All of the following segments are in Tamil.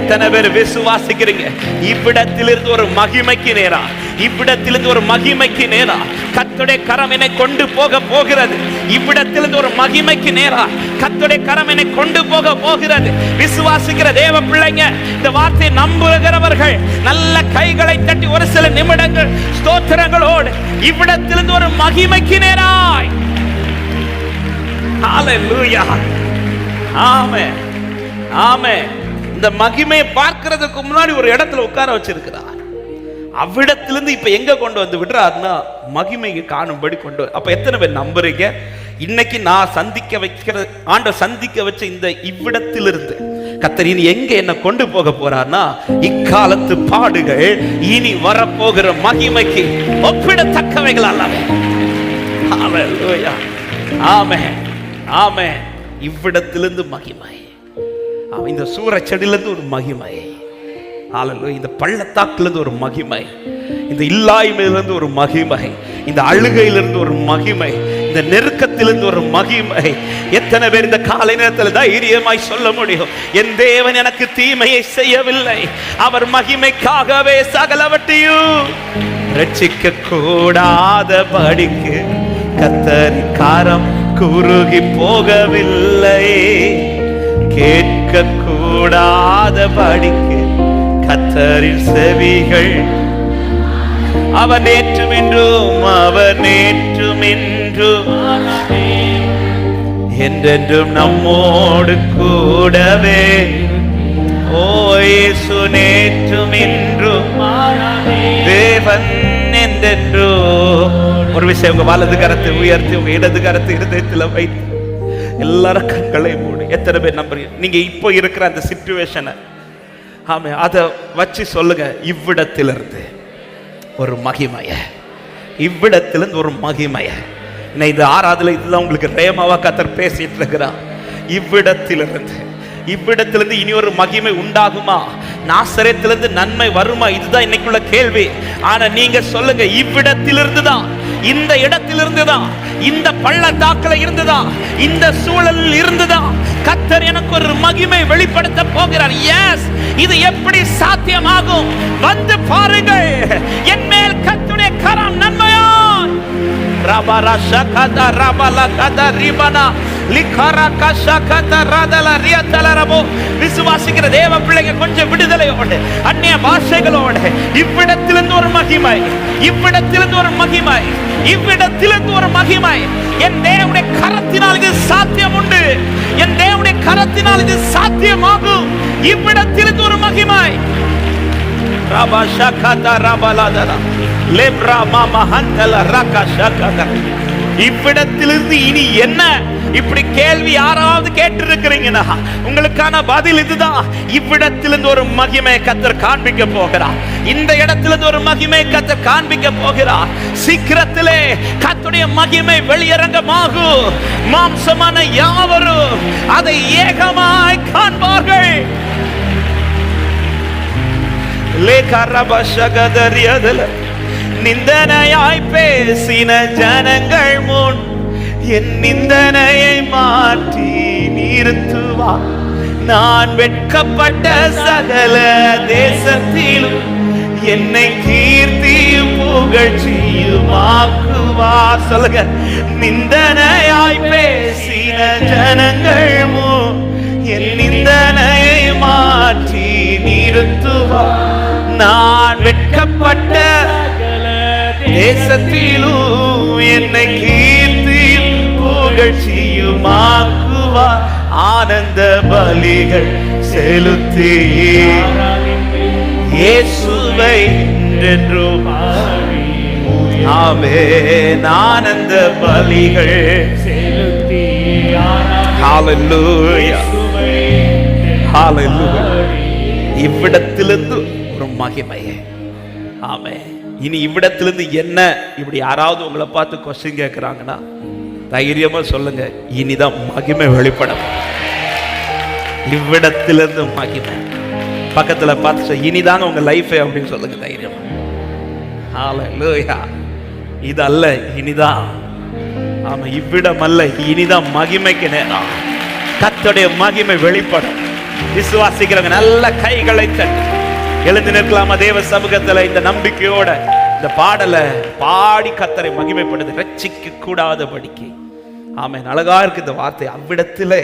எத்தனை பேர் விசுவாசிக்கிறீங்க? இவ்விடத்திலிருந்து ஒரு மகிமைக்கு நேரா, இவ்விடத்திலிருந்து ஒரு மகிமைக்கு நேரா கர்த்தருடைய கரம் என்னை கொண்டு போக போகிறது. இவ்விடத்திலிருந்து ஒரு மகிமைக்கு நேரா கர்த்தருடைய கரம் என்னை கொண்டு போக போகிறது. விசுவாசிக்கிற தேவ பிள்ளைங்க, இந்த வார்த்தையை நம்புகிறவர்கள் நல்ல கைகளை தட்டி ஒரு சில நிமிடங்கள் ஸ்தோத்திரங்களோடு இவ்விடத்திலிருந்து ஒரு மகிமைக்கு நேராய். ஹalleluya, ஆமென், ஆமென். இந்த மகிமையை பார்க்கிறதுக்கு முன்னாடி ஒரு இடத்துல உட்கார வச்சிருக்கிறார். அவ்விடத்திலிருந்து இப்ப எங்க கொண்டு வந்து விடுறாருன்னா மகிமையை காணும்படி கொண்டு. அப்ப எத்தனை பேர் நம்புறீங்க? இன்னைக்கு நான் சந்திக்க வைக்கிற ஆண்டவர் சந்திக்க வச்ச இந்த இவ்விடத்திலிருந்து கர்த்தர் இனி எங்க என்ன கொண்டு போக போறார்னா, இக்காலத்து பாடுகள் இனி வரப்போகிற மகிமைக்கு ஒப்பிடத்தக்கவைகள் அல்லவே. ஹalleluya, ஆமென், ஆமென். இவ்விடத்திலிருந்து மகிமை, இந்த சூரச்செடியிலிருந்து ஒரு மகிமை, இந்த பள்ளத்தாக்கிலிருந்து ஒரு மகிமை, இந்த இல்லாய்மையிலிருந்து ஒரு மகிமை, இந்த அழுகையிலிருந்து ஒரு மகிமை, இந்த நெருக்கத்திலிருந்து ஒரு மகிமை. எத்தனை பேர் இந்த காலை நேரத்தில் தைரியமாய் சொல்ல முடியும், என் தேவன் எனக்கு தீமையை செய்யவில்லை, அவர் மகிமைக்காகவே சகலவற்றையும் ரட்சிக்க கூடாத படிக்கு கர்த்தரின் கரம் குறுகி போகவில்லை, கேட்க கூடாத படிக்கு கர்த்தரின் செவிகள் அவர் நேற்றும் என்றும், அவர் நேற்றும் என்றும் என்றென்றும் நம்மோடு கூடவே. ஓ இயேசு நேற்றும் என்றும் தேவன் என்றென்றோ. ஒரு விஷயம், உங்க வலது கரத்தை உயர்த்தி உங்க இடது கரத்தை இருதயத்தில் வைத்து எல்லாரும் கண்களை மூடி. எத்தனை பேர் நம்புறீங்க? நீங்க இப்போ இருக்கிற அந்த சிச்சுவேஷனை ஆமா அதை வச்சு சொல்லுங்க, இவ்விடத்திலிருந்து ஒரு மகிமைய, இவ்விடத்திலிருந்து ஒரு மகிமைய. இது ஆறாவதுல இதுதான் உங்களுக்கு ரேமாவா கர்த்தர் பேசிட்டு இருக்கிறார். இவ்விடத்திலிருந்து இனி ஒரு மகிமை உண்டாகுமா? நாசரேத்திலிருந்து நன்மை வருமா? இதுதான் இன்னைக்குள்ள கேள்வி. ஆனா நீங்க சொல்லுங்க, இவ்விடத்திலிருந்து தான், இந்த இடத்திலிருந்து தான், இந்த பள்ளத்தாக்கில் இருந்துதான், இந்த சூழலில் இருந்துதான் கர்த்தர் எனக்கு ஒரு மகிமை வெளிப்படுத்த போகிறார். எஸ், இது எப்படி சாத்தியமாகும்? வந்து பாருங்கள், என் மேல் கர்த்தருடைய கரம் நன்மையா ரபரா ஷகத ரபல கத ரிபனா லிகரா கஷகத ரதல ரியதலரபோ. விசுவாசிக்கிற தேவ பிள்ளைங்க கொஞ்சம் விடுதலையோடு, அந்நிய பாஷைகளோடு, இவ்விடத்திலிருந்து ஒரு மகிமை, இவ்விடத்திலிருந்து ஒரு மகிமை, இவ்விடத்திலிருந்து ஒரு மகிமை. என் தேவனுடைய கரத்தினால் இது சாத்தியம் உண்டு, என் தேவனுடைய கரத்தினால் இது சாத்தியமாகும். இவ்விடத்திலிருந்து ஒரு மகிமை. ரபா ஷகத ரபலதல லெப்ரா மாமா ஹந்தல ரகா ஷகத. இவ்விடத்திலிருந்து இனி என்ன? இப்படி கேள்வி யாராவது கேட்டு இருக்கிறீங்கன்னா உங்களுக்கான பதில் இதுதான். இவ்விடத்திலிருந்து ஒரு மகிமை கர்த்தர் காண்பிக்க போகிறார். இந்த இடத்திலிருந்து ஒரு மகிமை கர்த்தர் காண்பிக்க போகிறார். சீக்கிரத்திலே கர்த்தருடைய மகிமை வெளியரங்கமாகும். மாம்சமான யாவரும் அதை ஏகமாய் காண்பார்கள். நிந்தனையாய் பேசின ஜனங்கள் முன் என் நிந்தனையை மாற்றி நிறுத்துவார். நான் வெட்கப்பட்ட சகல தேசத்திலும் என்னை கீர்த்தியும் புகழ்ச்சியும் ஆக்குவார். சொல்லுங்க, நிந்தனையாய் பேசின ஜனங்கள் முன் என் நிந்தனையை மாற்றி நிறுத்துவார். நான் வெட்கப்பட்ட தேசத்திலும் என்னை கீர்த்தியும் புகழ்ச்சியும் ஆக்குவார். ஆனந்த பலிகள் செலுத்தி இயேசுவை என்றென்றும் ஆமென். ஆனந்த பலிகள் செலுத்தி ஹalleluya, ஹalleluya. இவ்விடத்திலிருந்து ஒரு மகிமை. ஆமென். இனி இவ்விடத்திலிருந்து என்ன? இப்படி யாராவது உங்களை பார்த்து கொஸ்டின் கேட்கிறாங்கன்னா தைரியமா சொல்லுங்க, இனிதான் மகிமை வெளிப்படும். இவ்விடத்திலிருந்து மகிமை. பக்கத்துல பார்த்து இனிதாங்க உங்க லைஃப் அப்படின்னு சொல்லுங்க தைரியமா. ஹalleluya. இது அல்ல, இனிதான். ஆமா, இவ்விடம் அல்ல, இனிதான் மகிமைக்கு நேரம். கர்த்தருடைய மகிமை வெளிப்படும். விசுவாசிக்கிறவங்க நல்ல கைகளை தட்டி எழுந்து நிற்கலாமா தேவ சமூகத்துல? இந்த நம்பிக்கையோட இந்த பாடலை பாடி கர்த்தரை மகிமைப்படுது. ரட்சிக்க கூடாதபடிக்கு. ஆமென். அழகா இருக்கு இந்த வார்த்தை. அவ்விடத்திலே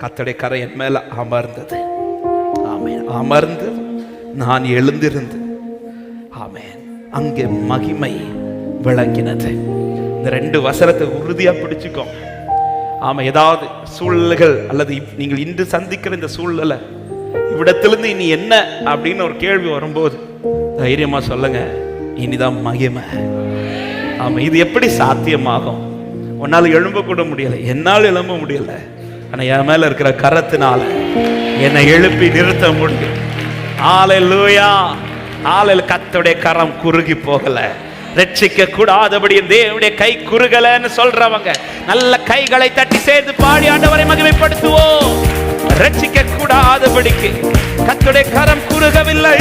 கர்த்தருடைய கரை என் மேல அமர்ந்தது. ஆமென். அமர்ந்து நான் எழுந்திருந்து, ஆமென், அங்கே மகிமை விளங்கினது. இந்த 2 வசனத்தை உறுதியா பிடிச்சுக்கோ. ஆமா, ஏதாவது சூழ்நிலைகள் அல்லது நீங்கள் இன்று சந்திக்கிற இந்த சூழ்நிலை, இவ்விடத்திலிருந்து இனி என்ன அப்படின்னு ஒரு கேள்வி வரும்போது தைரியமா சொல்லுங்க, இனிதான் மகிமை. ஆமா, இது எப்படி சாத்தியமாகும்? உன்னால எழும்ப கூட முடியல, என்னால் எழும்ப முடியல. ஆனா என் மேல இருக்கிற கரத்தினால என்னை எழுப்பி நிறுத்த முடியும். ஹல்லேலூயா. ஹல்லேலூயா. கர்த்தருடைய கரம் குறுகி போகல. ரட்சிக்க கூடாதபடி தேவனுடைய கை குறுகலன்னு சொல்றவங்க நல்ல கைகளை தட்டி சேர்ந்து பாடி ஆண்டவரை மகிமைப்படுத்துவோம். ரட்சிக்க கூடாதபடிக்கு கர்த்தருடைய கரம் குறுகவில்லை.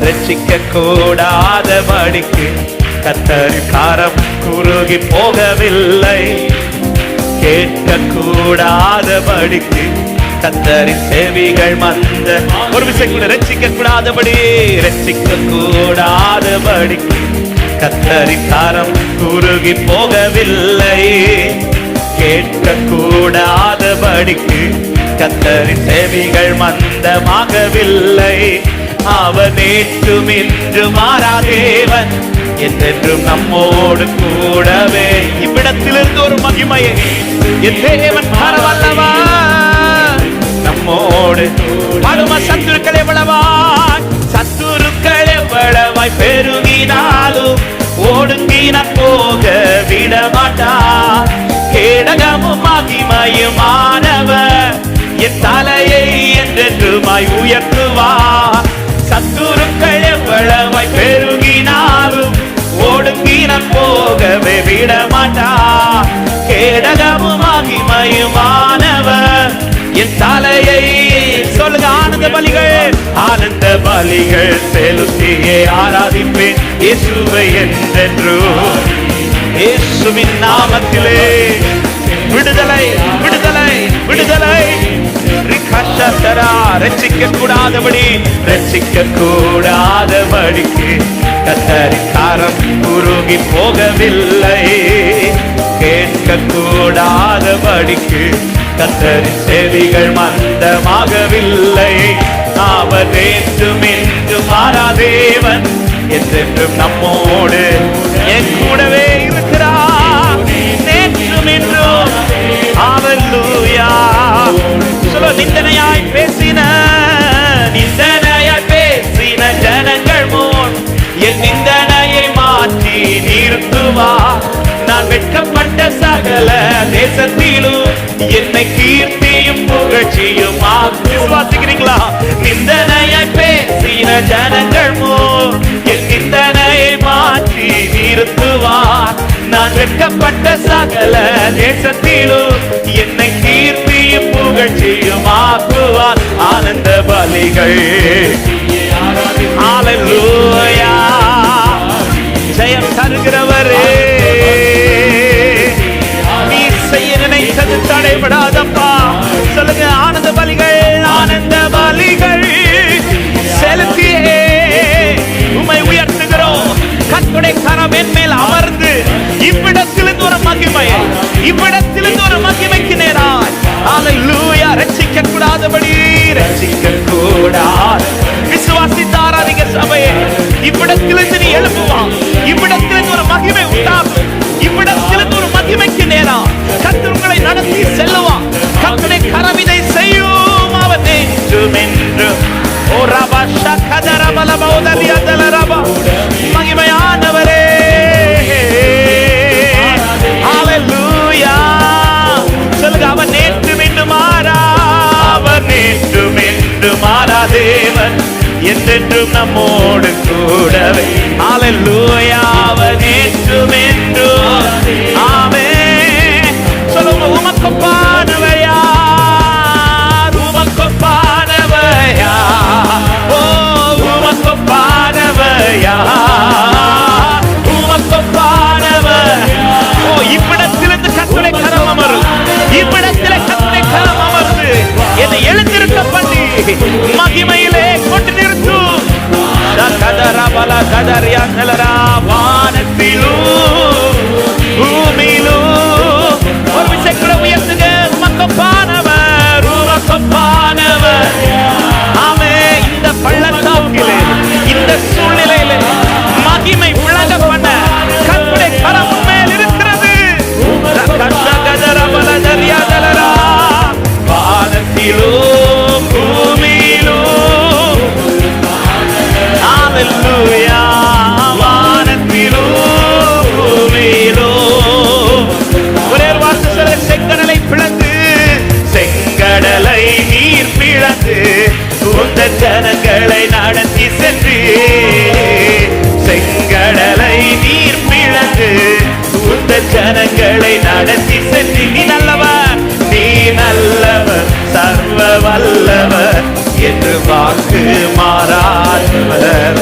ரட்சிக்க கூடாதபடிக்கு கர்த்தரின் கரம் குறுகி போகவில்லை. கேட்க கூடாதபடிக்கு கர்த்தரின் செவிகள் மந்த. ஒரு விஷயம் கூட, ரட்சிக்க கூடாதபடி, ரட்சிக்க கூடாதபடிக்கு கர்த்தரின் கரம் குறுகி போகவில்லை. கேட்க கூடாதபடிக்கு கர்த்தரின் செவிகள் மந்தமாகவில்லை. அவர் நேற்றும் இன்று மாறாதேவன், என்றென்றும் நம்மோடு கூடவே. இவ்விடத்திலிருந்து ஒரு மகிமையை என் தேவன் பரவல்லவா நம்மோடு. பரும சத்துருக்கள் எவ்வளவாய், சத்துருக்கள் எவ்வளவாய் பெருகினாலும் ஒடுங்கின போக விட மாட்டார். கேடகமும் மகிமையுமானவர் என் தலையை என்றென்றுமாய் உயர்த்துவார். சத்துருக்கள் எவ்வளவாய் பெருகினாலும் ஒடுங்கின போகவே விட மாட்டார். கேடகமும் மகிமையுமானவர் என் தலையை. சொல்லுங்க, ஆனந்த பலிகள், ஆனந்த பலிகள் செலுத்தியே ஆராதிப்பேன் இயேசுவை என்றென்று. இயேசுவின் நாமத்திலே விடுதலை, விடுதலை, விடுதலை. ரட்சிக்க கூடாதபடி, ரட்சிக்க கூடாதபடிக்கு கர்த்தரின் கரம் குறுகி போகவில்லை. கேட்க கூடாதபடிக்கு கர்த்தரின் செவிகள் மந்தமாகவில்லை. அவர் நேற்றும் இன்றும் மாறாதேவன், என்றென்றும் நம்மோடு என் கூடவே இருக்கிறார். நேற்றும் இன்றும். ஹல்லேலூயா. சொல்ல, நிந்தனையாய் பேசின, நிந்தனையாய் பேசின ஜனங்கள் முன் என் நிந்தனையை மாற்றி நிறுத்துவார். நான் வெட்கப்பட்ட சகல தேசத்திலும் என்னை கீர்த்தியும் புகழ்ச்சியும் விசுவாசிக்கிறீங்களா? நிந்தனையை பேசின ஜனங்கள் முன் என் நிந்தனையை மாற்றி நிறுத்துவார். நான் வெட்கப்பட்ட சகல தேசத்திலும் என்னை கீர்த்தியும் புகழ்ச்சியும் ஆக்குவார். ஆனந்த பலிகள். ஹல்லேலூயா. ஜெயம் தருகிறவரே, நீ செய்ய நினைத்தது தடைபடாதப்பா. சொல்லுங்க, ஆனந்த பலிகள், ஆனந்த பலிகள் செலுத்தியே உம்மை உயர்த்துகிறோம். கர்த்தருடைய கரம் என் மேல் அமர்ந்து இவ்விடத்திலிருந்து ஒரு மகிமையை, இவ்விடத்திலிருந்து ஒரு மகிமைக்கு நேராய். ஹல்லேலூயா. ரட்சிக்க கூடாதபடி, ரட்சிக்க கூடாது. விசுவாசித்து ஆராதிங்க சபையே. இவ்விடத்திலிருந்து நீ எழுப்புவான். இவ்விடத்திலிருந்து ஒரு மகிமை உண்டாகும். இவ்விடத்திலிருந்து ஒரு மகிமைக்கு நேரா கர்த்தர் உங்களை நடத்தி செல்லுவான். கர்த்தருடைய கரம் இதை செய்யும். அவர் நேற்றும் என்றும். ஓ ரபா ஷகதர பலப உதலிய தலரபா. மகிமையானவரே. ஹல்லேலூயா. சொல்லுங்க, அவர் நேற்றும் இன்றும் மாறா. அவர் நேற்றும் இன்றும் மாறாதேவன், என்றென்றும் நம்மோடு கூடவே. ஹல்லேலூயா. அவர் நேற்றும் என்றும். ஆமென். சொல்லுங்க, உமக்கொப்பானவர் யார்? உமக்கொப்பானவர் யார்? ஓ, உமக்கொப்பானவர் யார்? உமக்கொப்பானவர். ஓ, இவ்விடத்திலிருந்து கர்த்தருடைய கரம் அமரும். இவ்விடத்திலே கர்த்தருடைய கரம் அமர்ந்து என்னை எழுந்திருக்க மகிமையிலே கொண்டு நிறுத்தும். வானத்திலும் பூமியிலும் ஒரு விஷயம் கூட உயர்த்துக. உமக்கொப்பானவர், உமக்கொப்பானவர். ஆமே, இந்த பள்ளத்தாக்கிலே, இந்த சூழ்நிலையிலே மகிமை விளங்க பண்ண கர்த்தருடைய கரம் மேல் இருக்கிறது. வானத்திலும் பூமியிலும் ஹல்லேலூயா, வானத்திலும் பூமியிலும். ஒரே வார்த்தை சொல்ல, செங்கடலை பிளந்து, செங்கடலை நீர் பிளந்து உந்த ஜனங்களை நடத்தி சென்று. செங்கடலை நீர் பிளந்து உந்த ஜனங்களை நடத்தி சென்று. நீ நல்லவர், நீ நல்லவர், சர்வ வல்லவர் என்று வாக்கு மாறாதவர்.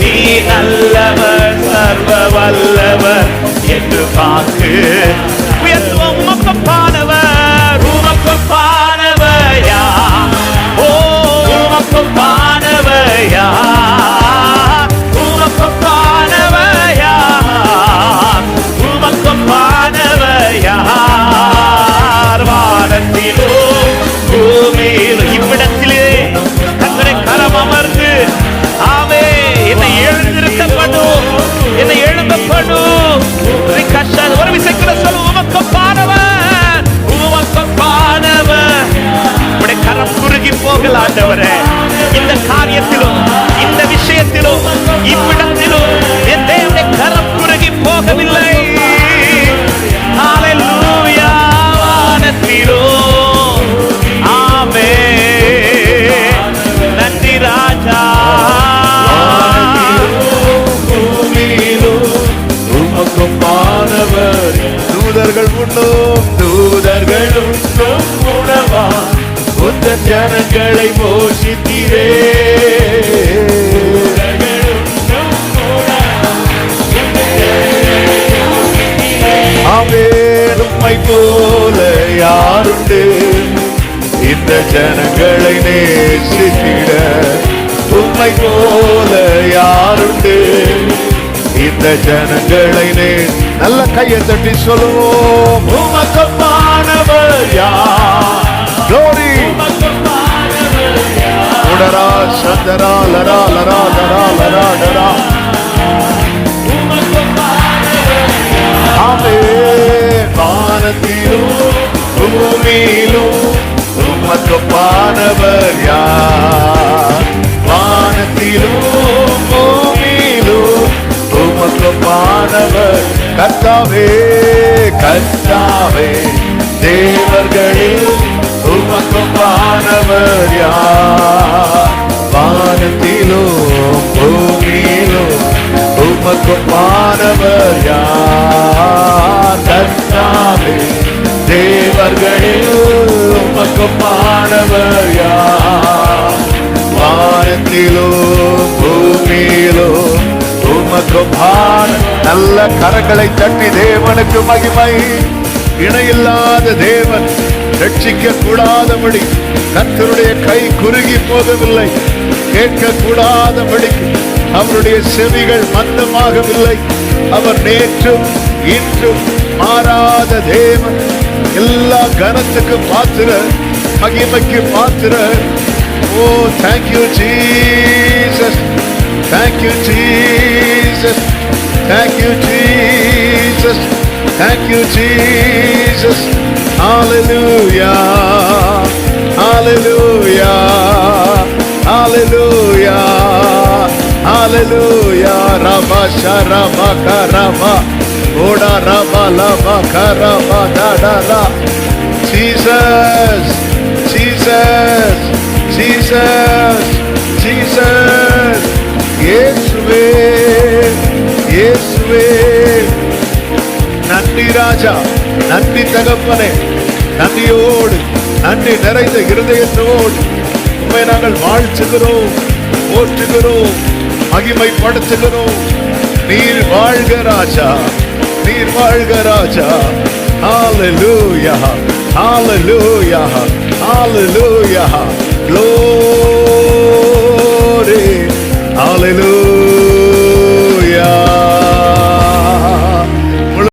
நீ நல்லவர், சர்வ வல்லவர் என்று வாக்கு உயர்த்துவோம். உமக்கொப்பானவர், உமக்கொப்பானவர் யார்? ஓ, உமக்கொப்பானவர் யார்? உமக்கொப்பானவர் யார்? உமக்கொப்பானவர் யார்? வானத்திலும் பூமியிலும் இவ்விடத்திலே கர்த்தருடைய கரம் அமர்ந்து, ஆமே, என்னை எழுந்திருக்கப்படும், என்னை எழும்பப்படும். ஒரு விசைக்குள்ள சொல்ல, உமக்கொப்பானவர், உமக்கொப்பானவர். உடைய கரம் குறுகி போகல ஆண்டவரே. இந்த காரியத்திலும், இந்த விஷயத்திலும், இவ்விடத்திலும் என் தேவனுடைய கரம் குறுகி போகவில்லை. ஹல்லேலூயா, வானத்திலும் ஆமே. நன்றி ராஜா. உமக்கொப்பானவர் தூதர்கள் உண்ணும், தூதர்கள் உண்ணும் உணவா உந்த ஜனங்களை போஷித்தீரே. ஆமென். உம்மை போல யாருண்டு இந்த ஜனங்களை நேசித்திட? உம்மை போல யாருண்டு இந்த ஜனங்களை நல்ல கையை தட்டி சொல்லுவோம். உமக்கொப்பானவர் யார்? Glory. உடரா சந்தரா லரா லரா லரா லரா லரா. ஆமென். வானத்திலும் பூமியிலும் உமக்கொப்பானவர் யார்? வானத்திலும் பூமியிலும் உமக்கொப்பானவர் கர்த்தாவே, கர்த்தாவே. தேவர்களில் உமக்கொப்பானவர் யார்? வானத்திலும் பூமியிலும் உமக்கொப்பானவர் யார்? கர்த்தாவே, தேவர்களில் உமக்கொப்பானவர் யார்? வானத்திலும் பூமியிலும் உமக்கொப்பான. நல்ல கரங்களை தட்டி தேவனுக்கு மகிமை. இணையில்லாத தேவன், ரட்சிக்க கூடாதபடி கர்த்தருடைய கை குறுகி போகவில்லை. கேட்க கூடாதபடி அவருடைய செவிகள் மந்தமாகவில்லை. அவர் நேற்றும் இன்றும் மாறாத தேவன். எல்லா கனத்துக்கு பாத்திர, மகிமைக்கு பாத்திர. ஓ, thank you Jesus, thank you Jesus, thank you Jesus, thank you Jesus. Hallelujah, hallelujah, hallelujah, hallelujah. Rabba sharaba karaba, oda rabba lava karaba da da da. Jesus, Jesus, Jesus, Jesus. இயேசுவே, இயேசுவே. நன்றி ராஜா, நன்றி தகப்பனே. நன்றியோடு, நன்றி நிறைந்த இருதயத்தோடு உம்மை நாங்கள் வாழ்த்துகிறோம், போற்றுகிறோம், மகிமைப்படுத்துகிறோம். நீர் வாழ்க ராஜா, நீர் வாழ்க ராஜா. ஹalleluya, hallelujah, hallelujah, Glory.